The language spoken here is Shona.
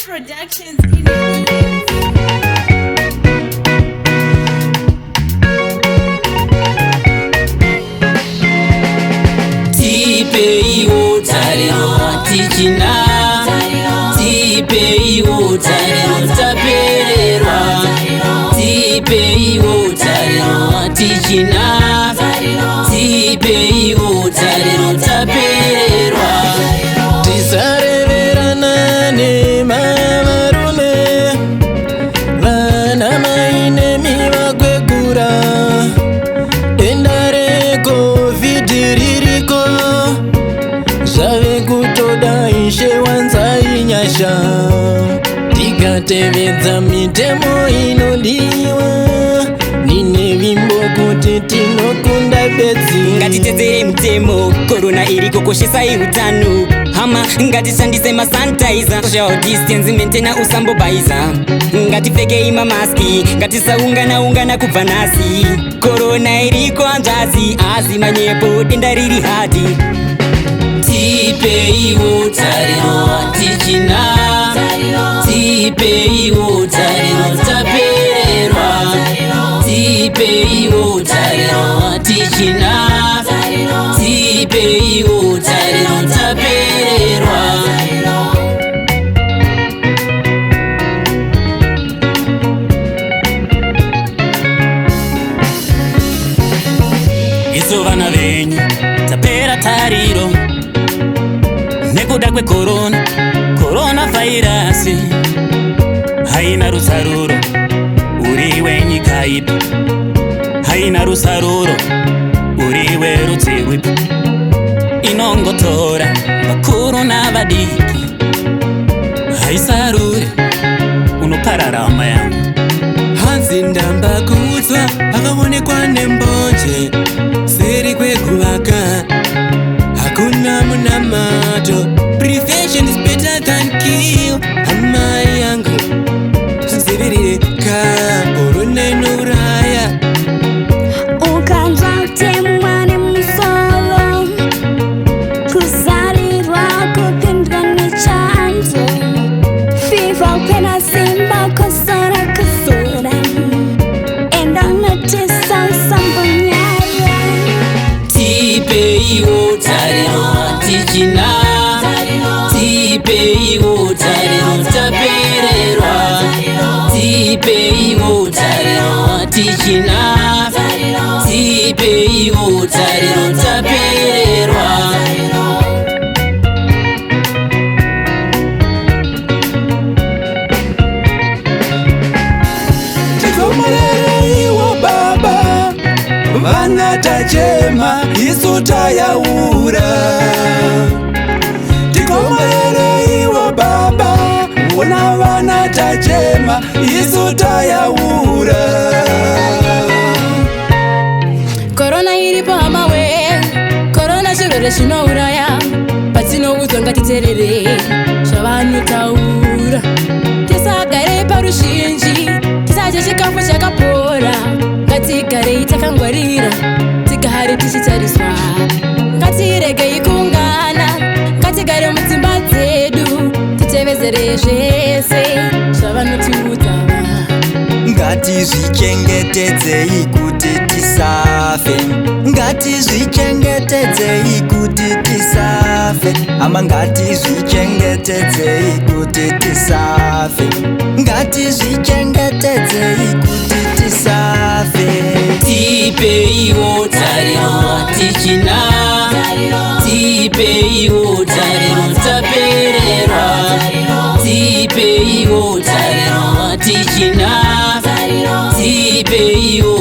Productions in the Tipeiwo tariro tichina Tipeiwo tariro tapererwa Tipeiwo tariro tichina Tipeiwo tariro tapererwa Tisareverana nemavarume vana maine mivakwegura denda reCovid ririko zvave kutoda ishe wanzai nyasha tikatevedza mitemo inodiwa nine vimbo kuti tinokunda bedzi ngatitedzere mitemo korona iriko koshesai utano hama ngatishandise masanitizer social distance maintaina usambobaiza ngatifekei mamaski ngatisaungana kubva nhasi korona iriko anzvazi asi manyepo denda riri hadi Tipeiwo tariro tichina Tipeiwo tariro tapererwa Tipeiwo tariro tichina Tipeiwo tariro tapererwa isu vana venyu tapera tariro nekuda korona virus haina rusaruro uriwe nyika ipi haina rusaruro uriwe rudzi rwipi inongotora vakuru navadiki haisarure unopararama yangu hanzi ndamba kudzwa akaonekwa nembonje seri kwekuvaka hakuna munamato prevention is better than kill amai yangu ziviririka korona inouraya ukanzwa kutemwa nemusoro kuzarirwa kupindwa nechanzo fifa kupena simba kosora kusora enda unotesa usambonyara Tipeiwo tariro tichina Tipeiwo tariro tapererwa Tipeiwo tariro tichina Tipeiwo tariro tapererwa tikomorereiwo baba vana tachema isu tayaura tikomorereiwo baba wona vana tachema isu tayaura korona iripo hamawe korona chirwere chinouraya patinoudzwa ngatiteerere zvavanotaura tisagare paruzhinji tisadye chikafu chakapora ngatigarei takangwarira tigare tichitariswa ngatiregei kuungana ngatigare mudzimba dzedu titevezere zvese zvavanotiudza ngatizvichengetedzei kuti tisafe ngatizvichengetedzei kuti tisafe ama ngatizvichengetedzei kuti tisafe ngatizvichengetedzei kuti tisafe Tipeiwo tariro tichina Tipeiwo tariro tapererwa Tipeiwo tariro tichina Tipeiwo